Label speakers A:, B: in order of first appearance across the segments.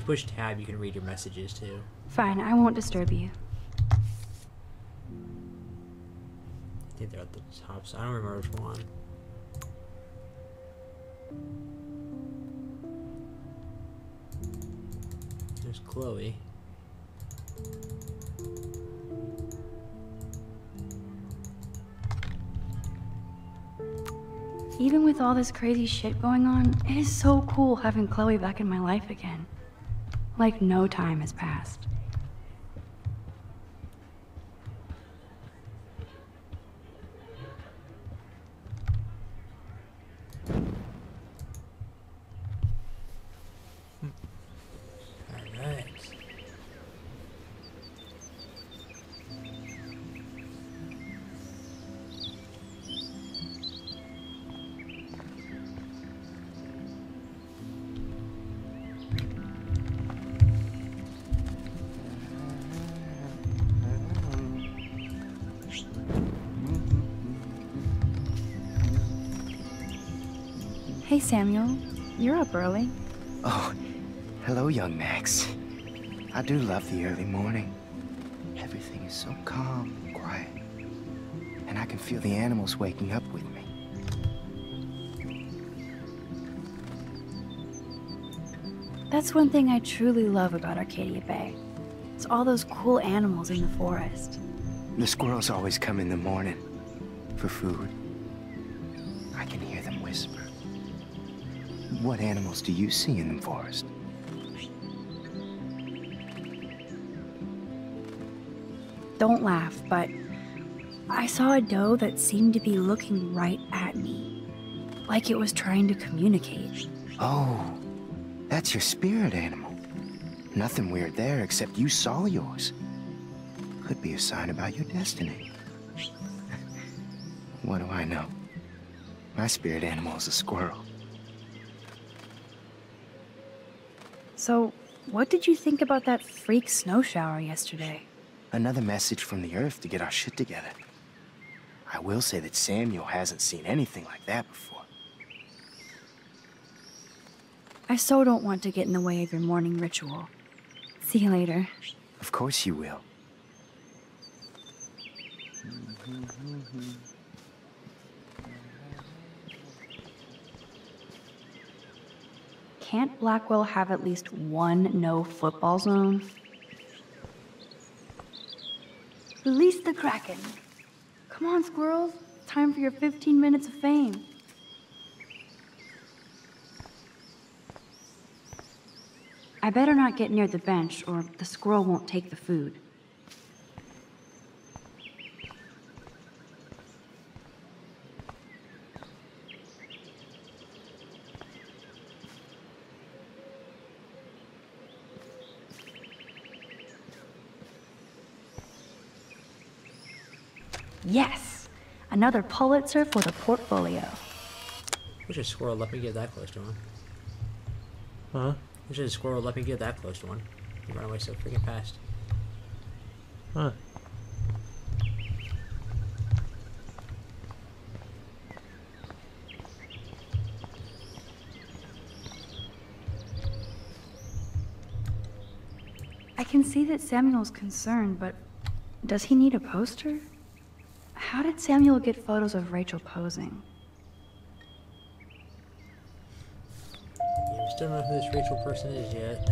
A: push tab, you can read your messages too.
B: Fine, I won't disturb you.
A: I think they're at the top, so I don't remember which one. There's Chloe.
B: Even with all this crazy shit going on, it is so cool having Chloe back in my life again. Like no time has passed.
A: Alright.
B: Hey Samuel, you're up early.
C: Oh, hello, young Max. I do love the early morning. Everything is so calm and quiet. And I can feel the animals waking up with me.
B: That's one thing I truly love about Arcadia Bay. It's all those cool animals in the forest.
C: The squirrels always come in the morning for food. I can hear them whisper. What animals do you see in the forest?
B: Don't laugh, but I saw a doe that seemed to be looking right at me. Like it was trying to communicate.
C: Oh, that's your spirit animal. Nothing weird there except you saw yours. Could be a sign about your destiny. What do I know? My spirit animal is a squirrel.
B: So, what did you think about that freak snow shower yesterday?
C: Another message from the Earth to get our shit together. I will say that Samuel hasn't seen anything like that before.
B: I so don't want to get in the way of your morning ritual. See you later.
C: Of course you will.
B: Can't Blackwell have at least one no football zone? Release the Kraken. Come on, squirrels. Time for your 15 minutes of fame. I better not get near the bench, or the squirrel won't take the food. Yes! Another Pulitzer for the portfolio.
A: Wish a squirrel let me get that close to one.
D: Huh?
A: Wish a squirrel let me get that close to one. You run away so freaking fast.
D: Huh.
B: I can see that Samuel's concerned, but does he need a poster? How did Samuel get photos of Rachel posing?
A: Yeah, we still don't know who this Rachel person is yet.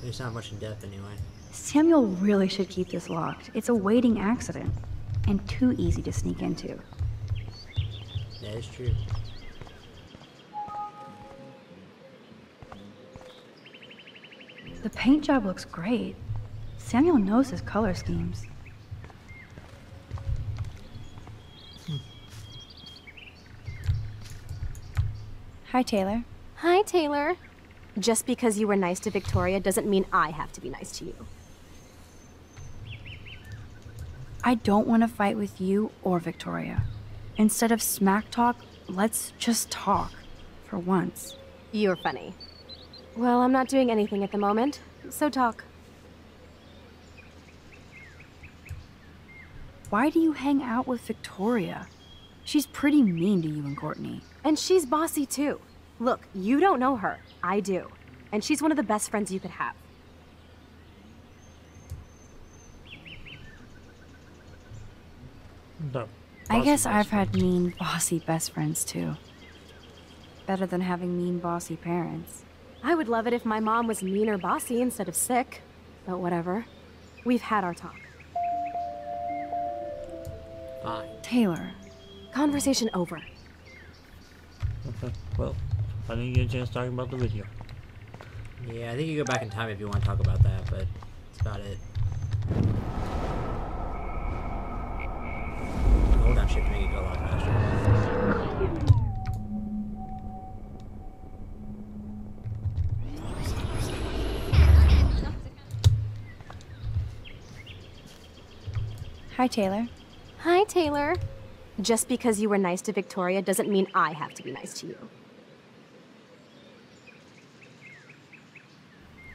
A: There's not much in depth anyway.
B: Samuel really should keep this locked. It's a waiting accident, and too easy to sneak into.
A: That is true.
B: The paint job looks great. Samuel knows his color schemes. Hi, Taylor.
E: Hi, Taylor. Just because you were nice to Victoria doesn't mean I have to be nice to you.
B: I don't want to fight with you or Victoria. Instead of smack talk, let's just talk. For once.
E: You're funny. Well, I'm not doing anything at the moment, so talk.
B: Why do you hang out with Victoria? She's pretty mean to you and Courtney.
E: And she's bossy too. Look, you don't know her. I do. And she's one of the best friends you could have.
D: No.
B: I guess
D: Bossy
B: I've had
D: best
B: mean, bossy best friends too. Better than having mean, bossy parents.
E: I would love it if my mom was mean or bossy instead of sick. But whatever. We've had our talk.
A: Fine.
B: Taylor,
E: Conversation over.
D: Okay, well, I didn't get a chance talking about the video.
A: Yeah, I think you go back in time if you want to talk about that, but that's about it. Hold on shift to make it go a lot faster.
B: hi Taylor.
E: Hi, Taylor. Just because you were nice to Victoria doesn't mean I have to be nice to you.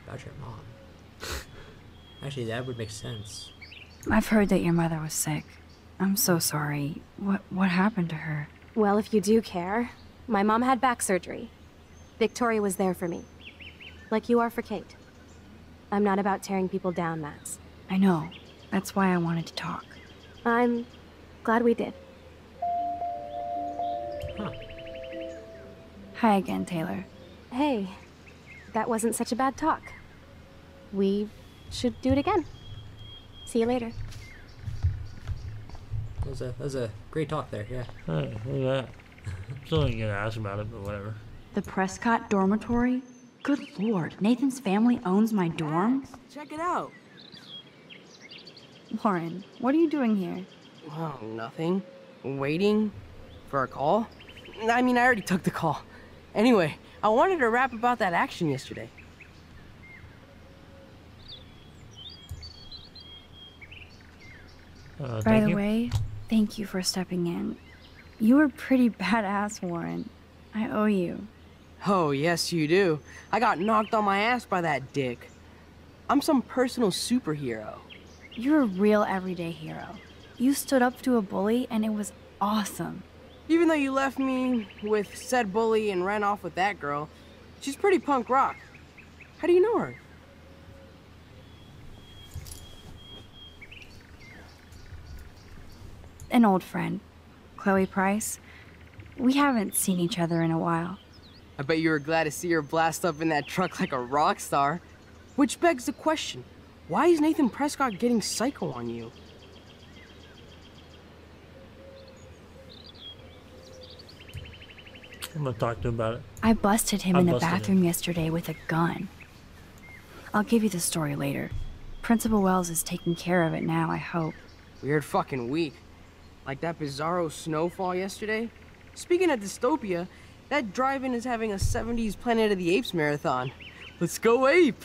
A: About your mom. Actually, that would make sense.
B: I've heard that your mother was sick. I'm so sorry. What happened to her?
E: Well, if you do care, my mom had back surgery. Victoria was there for me. Like you are for Kate. I'm not about tearing people down, Max.
B: I know. That's why I wanted to talk.
E: I'm glad we did.
A: Huh.
B: Hi again, Taylor.
E: Hey, that wasn't such a bad talk. We should do it again. See you later.
A: That was a great talk there, yeah.
D: Hey, look at that. Still didn't get asked about it, but whatever.
B: The Prescott dormitory? Good lord, Nathan's family owns my dorm?
F: Check it out.
B: Lauren, what are you doing here?
F: Oh, nothing. Waiting for a call? I mean, I already took the call. Anyway, I wanted to rap about that action yesterday.
B: By
D: Thank
B: the
D: you.
B: way, thank you for stepping in. You were pretty badass, Warren. I owe you.
F: Oh, yes, you do. I got knocked on my ass by that dick. I'm some personal superhero.
B: You're a real everyday hero. You stood up to a bully and it was awesome.
F: Even though you left me with said bully and ran off with that girl, she's pretty punk rock. How do you know her?
B: An old friend, Chloe Price. We haven't seen each other in a while.
F: I bet you were glad to see her blast up in that truck like a rock star. Which begs the question, why is Nathan Prescott getting psycho on you?
D: I'm gonna talk to him about it.
B: I busted him
D: I
B: in the
D: busted him.
B: bathroom yesterday with a gun. I'll give you the story later. Principal Wells is taking care of it now, I hope.
F: Weird fucking week. Like that bizarro snowfall yesterday. Speaking of dystopia, that drive-in is having a 70s Planet of the Apes marathon. Let's go ape!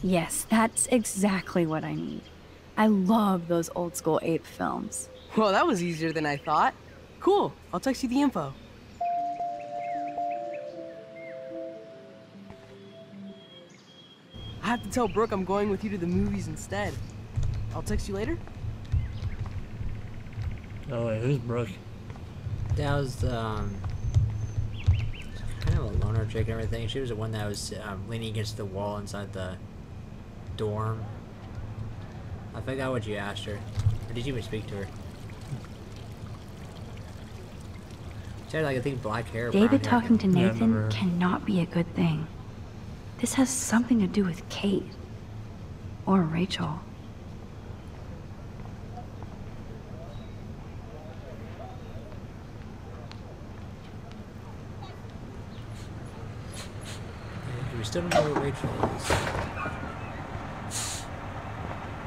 B: Yes, that's exactly what I need. I love those old school ape films.
F: Well, that was easier than I thought. Cool, I'll text you the info. I have to tell Brooke I'm going with you to the movies instead. I'll text you later?
D: Oh wait, who's Brooke?
A: That was kind of a loner chick and everything. She was the one that was leaning against the wall inside the dorm. I forgot what you asked her. Or did you even speak to her? She had like, I think, black hair. brown
B: David
A: hair.
B: talking to
D: Yeah, I
B: Nathan
D: remember.
B: cannot be a good thing. This has something to do with Kate. Or Rachel.
A: We still don't know who Rachel is.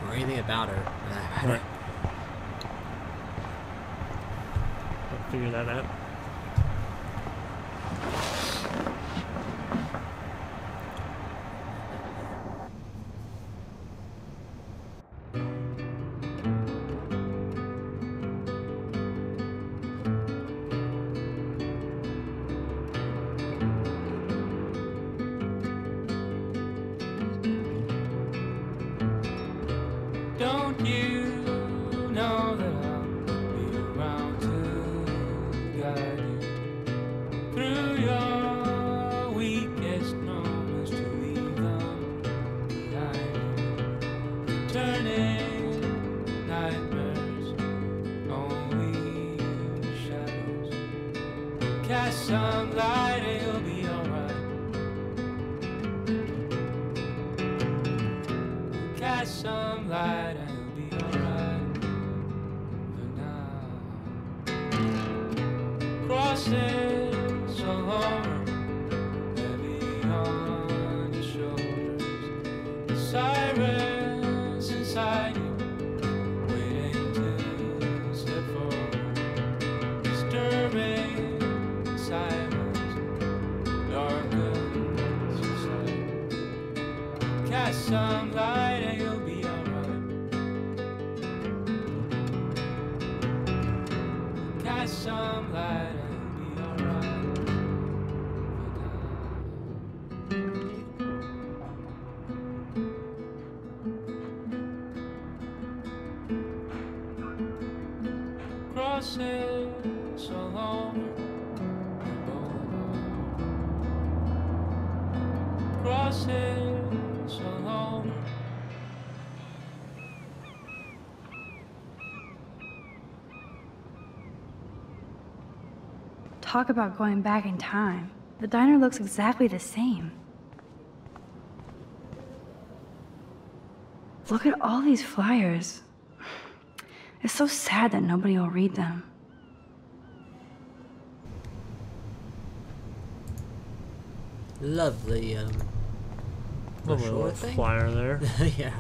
A: Or anything about her. for that matter.
D: Right. I'll figure that out.
G: Don't you know that I'll be around to some light and you'll be alright. Catch some light and you'll be alright. For now, crosses all over, heavy on your shoulders. The sirens inside you, waiting to step forward. Disturbing silence, darkens your sight. Catch some light and you'll be alright. Catch some light and you'll be alright. Crosses all over the boulevard. Crosses all over.
B: Talk about going back in time. The diner looks exactly the same. Look at all these flyers. It's so sad that nobody will read them.
A: Lovely,
D: Lovely
A: brochure
D: little
A: thing?
D: flyer there.
A: Yeah.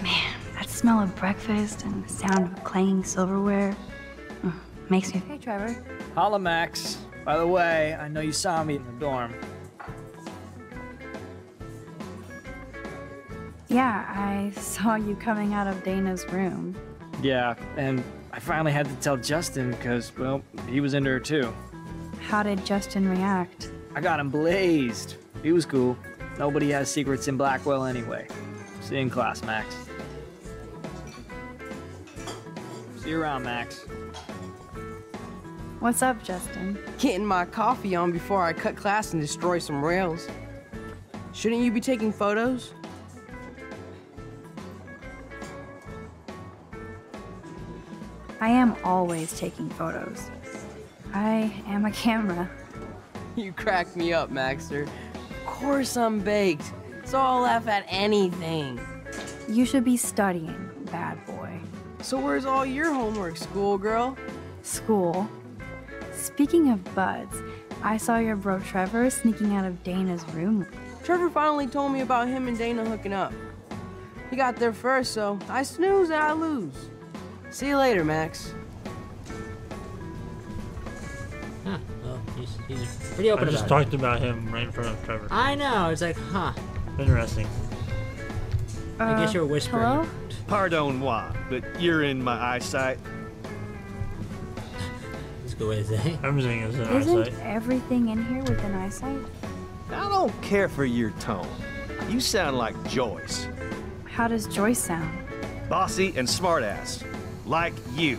B: Man, that smell of breakfast and the sound of clanging silverware makes me. Hey, Trevor.
H: Holla, Max. By the way, I know you saw me in the dorm.
B: Yeah, I saw you coming out of Dana's room.
H: Yeah, and I finally had to tell Justin because, well, he was into her too.
B: How did Justin react?
H: I got him blazed. He was cool. Nobody has secrets in Blackwell anyway. See you in class, Max. See you around, Max.
B: What's up, Justin?
F: Getting my coffee on before I cut class and destroy some rails. Shouldn't you be taking photos?
B: I am always taking photos. I am a camera.
F: You crack me up, Maxter. Of course I'm baked, so I'll laugh at anything.
B: You should be studying, bad boy.
F: So where's all your homework, schoolgirl?
B: School. Speaking of buds, I saw your bro Trevor sneaking out of Dana's room.
F: Trevor finally told me about him and Dana hooking up. He got there first, so I snooze and I lose. See you later, Max.
A: Huh. Well, he's pretty open
D: I just
A: about it.
D: talked about him right in front of Trevor.
A: I know. It's like, huh.
D: Interesting.
A: I guess you were whispering.
B: Hello?
I: Pardon moi, but you're in my eyesight.
A: Let's go with it.
D: Everything is in
B: Isn't
D: eyesight.
B: everything in here within eyesight?
I: I don't care for your tone. You sound like Joyce.
B: How does Joyce sound?
I: Bossy and smartass. Like you.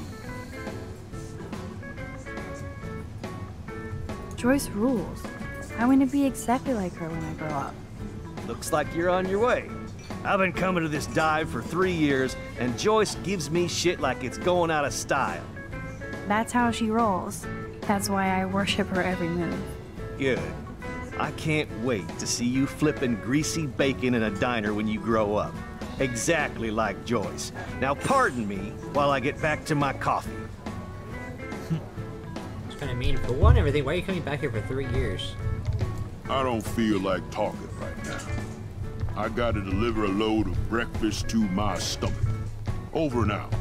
B: Joyce rules. I want to be exactly like her when I grow up.
I: Looks like you're on your way. I've been coming to this dive for 3 years, and Joyce gives me shit like it's going out of style.
B: That's how she rolls. That's why I worship her every move.
I: Good. I can't wait to see you flipping greasy bacon in a diner when you grow up. Exactly like Joyce. Now pardon me while I get back to my coffee.
A: It's kind of mean. For one, everything. Why are you coming back here for 3 years?
J: I don't feel like talking right now. I gotta deliver a load of breakfast to my stomach. Over and out.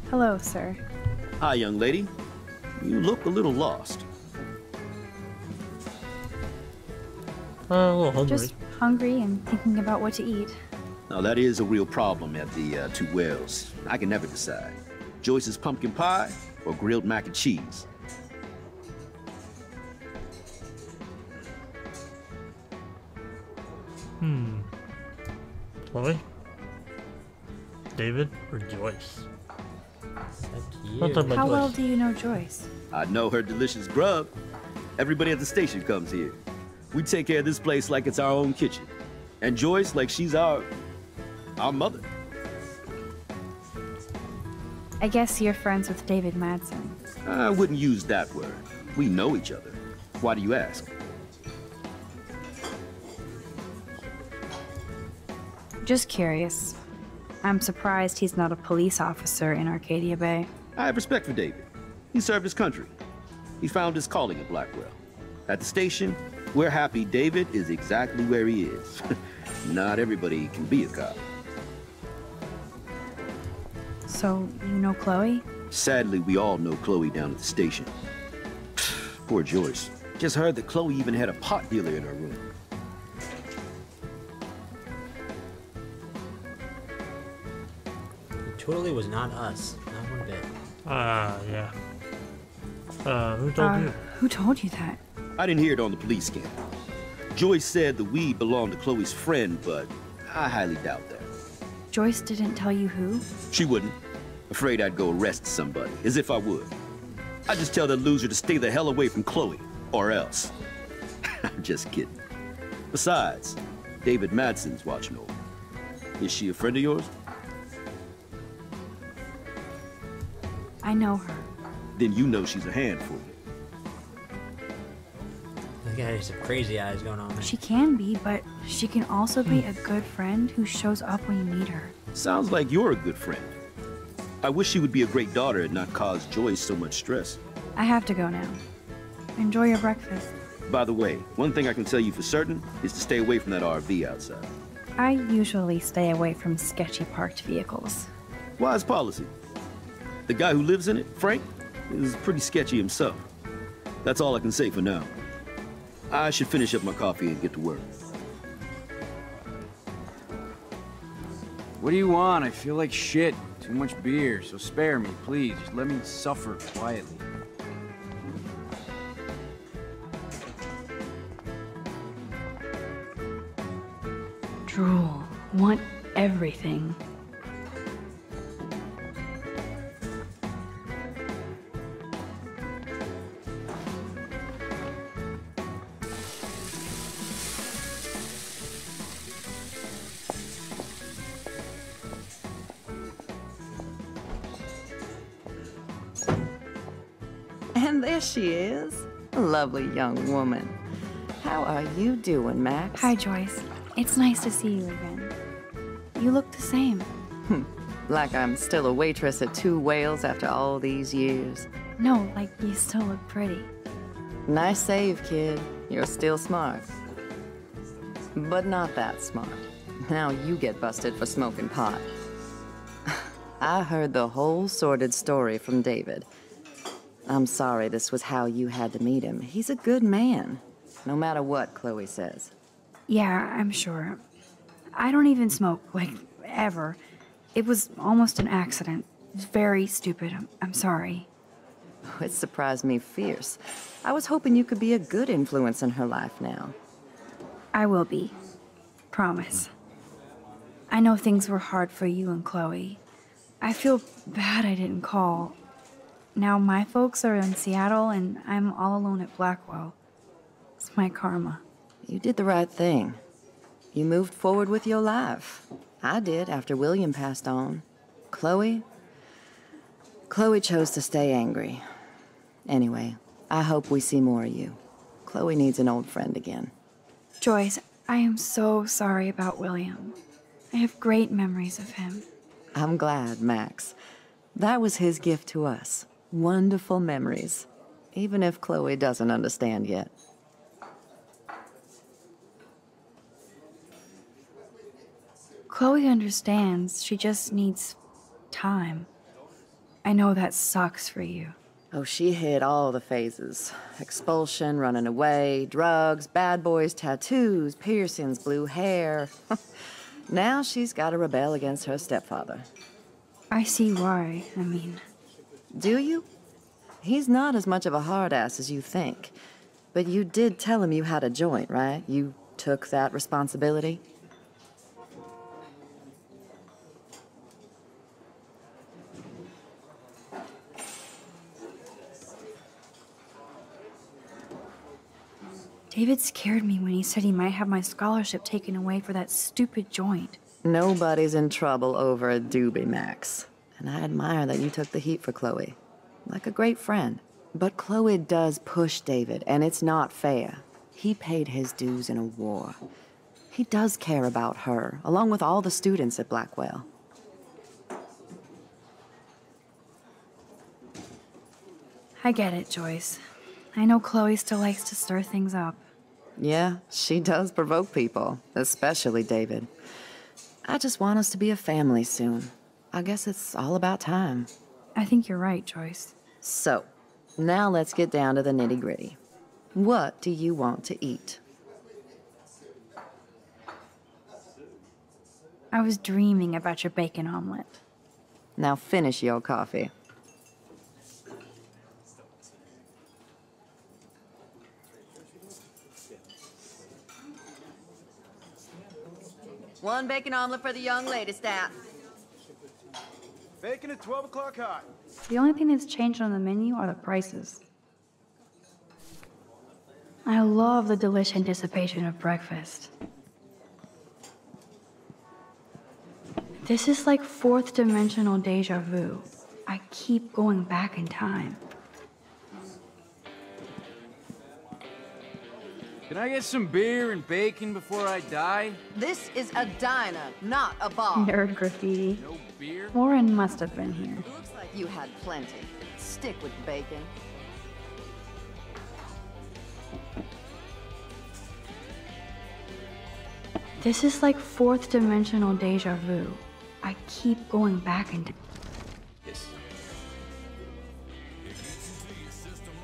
B: Hello, sir.
K: Hi, young lady. You look a little lost.
D: A little hungry.
B: Just hungry and thinking about what to eat.
K: Now, that is a real problem at the Two Wells. I can never decide. Joyce's pumpkin pie or grilled mac and cheese.
D: Chloe? David or Joyce?
A: Except you.
D: Don't talk about
B: How
D: Joyce.
B: well do you know Joyce?
K: I know her delicious grub. Everybody at the station comes here. We take care of this place like it's our own kitchen. And Joyce, like she's our mother.
B: I guess you're friends with David Madsen.
K: I wouldn't use that word. We know each other. Why do you ask?
B: Just curious. I'm surprised he's not a police officer in Arcadia Bay.
K: I have respect for David. He served his country. He found his calling at Blackwell. At the station, we're happy David is exactly where he is. Not everybody can be a cop.
B: So, you know Chloe?
K: Sadly, we all know Chloe down at the station. Poor Joyce. Just heard that Chloe even had a pot dealer in her room.
A: It totally was not us. Not one bit.
D: Yeah. Who told you?
B: Who told you that?
K: I didn't hear it on the police scan. Joyce said the weed belonged to Chloe's friend, but I highly doubt that.
B: Joyce didn't tell you who?
K: She wouldn't. Afraid I'd go arrest somebody, as if I would. I'd just tell that loser to stay the hell away from Chloe, or else. I'm just kidding. Besides, David Madsen's watching over. Is she a friend of yours?
B: I know her.
K: Then you know she's a handful.
A: This guy has some crazy eyes going on.
B: She can be, but she can also be a good friend who shows up when you need her.
K: Sounds like you're a good friend. I wish she would be a great daughter and not cause Joyce so much stress.
B: I have to go now. Enjoy your breakfast.
K: By the way, one thing I can tell you for certain is to stay away from that RV outside.
B: I usually stay away from sketchy parked vehicles.
K: Wise policy. The guy who lives in it, Frank, is pretty sketchy himself. That's all I can say for now. I should finish up my coffee and get to work.
L: What do you want? I feel like shit. Too much beer, so spare me, please. Just let me suffer quietly.
B: Drool. Want everything.
M: And there she is. A lovely young woman. How are you doing, Max?
B: Hi, Joyce. It's nice to see you again. You look the same.
M: Like I'm still a waitress at Two Whales after all these years.
B: No, like you still look pretty.
M: Nice save, kid. You're still smart. But not that smart. Now you get busted for smoking pot. I heard the whole sordid story from David. I'm sorry this was how you had to meet him. He's a good man, no matter what Chloe says.
B: Yeah, I'm sure. I don't even smoke, like, ever. It was almost an accident. It was very stupid. I'm sorry.
M: It surprised me fierce. I was hoping you could be a good influence in her life now.
B: I will be. Promise. I know things were hard for you and Chloe. I feel bad I didn't call. Now my folks are in Seattle and I'm all alone at Blackwell. It's my karma.
M: You did the right thing. You moved forward with your life. I did after William passed on. Chloe chose to stay angry. Anyway, I hope we see more of you. Chloe needs an old friend again.
B: Joyce, I am so sorry about William. I have great memories of him.
M: I'm glad, Max. That was his gift to us. Wonderful memories. Even if Chloe doesn't understand yet.
B: Chloe understands. She just needs time. I know that sucks for you.
M: Oh, she hit all the phases. Expulsion, running away, drugs, bad boys, tattoos, piercings, blue hair. Now she's got to rebel against her stepfather.
B: I see why. I mean...
M: Do you? He's not as much of a hard-ass as you think. But you did tell him you had a joint, right? You took that responsibility?
B: David scared me when he said he might have my scholarship taken away for that stupid joint.
M: Nobody's in trouble over a doobie, Max. And I admire that you took the heat for Chloe. Like a great friend. But Chloe does push David, and it's not fair. He paid his dues in a war. He does care about her, along with all the students at Blackwell.
B: I get it, Joyce. I know Chloe still likes to stir things up.
M: Yeah, she does provoke people, especially David. I just want us to be a family soon. I guess it's all about time.
B: I think you're right, Joyce.
M: So, now let's get down to the nitty-gritty. What do you want to eat?
B: I was dreaming about your bacon omelet.
M: Now finish your coffee. One bacon omelet for the young lady, Stat.
L: Bacon at 12 o'clock hot.
B: The only thing that's changed on the menu are the prices. I love the delicious anticipation of breakfast. This is like fourth dimensional deja vu. I keep going back in time.
L: Can I get some beer and bacon before I die?
M: This is a diner, not a bar.
B: Nerd graffiti.
L: No beer?
B: Warren must have been here.
M: Looks like you had plenty. Stick with bacon.
B: This is like fourth dimensional deja vu. I keep going back in time.
L: Yes.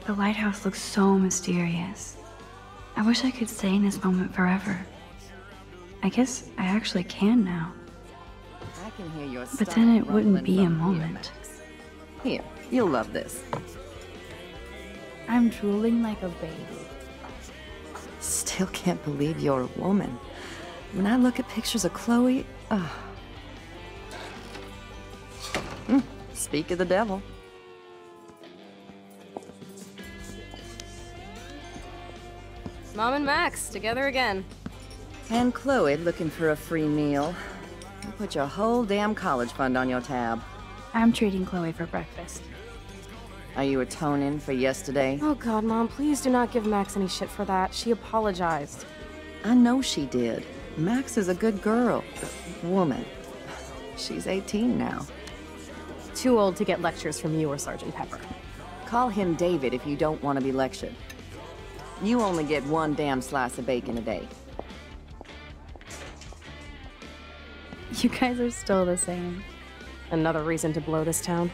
B: The lighthouse looks so mysterious. I wish I could stay in this moment forever. I guess I actually can now.
M: I can hear your
B: But then it
M: stomach
B: wouldn't
M: rumbling
B: be a
M: from here,
B: moment.
M: Max. Here, you'll love this.
B: I'm drooling like a baby.
M: Still can't believe you're a woman. When I look at pictures of Chloe, speak of the devil.
E: Mom and Max, together again.
M: And Chloe looking for a free meal. You put your whole damn college fund on your tab.
B: I'm treating Chloe for breakfast.
M: Are you atoning for yesterday?
E: Oh God, Mom, please do not give Max any shit for that. She apologized.
M: I know she did. Max is a good girl. Woman. She's 18 now.
E: Too old to get lectures from you or Sergeant Pepper.
M: Call him David if you don't want to be lectured. You only get one damn slice of bacon a day.
B: You guys are still the same.
E: Another reason to blow this town.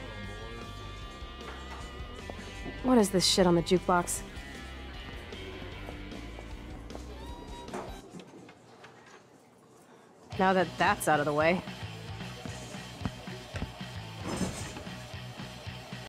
E: What is this shit on the jukebox? Now that that's out of the way,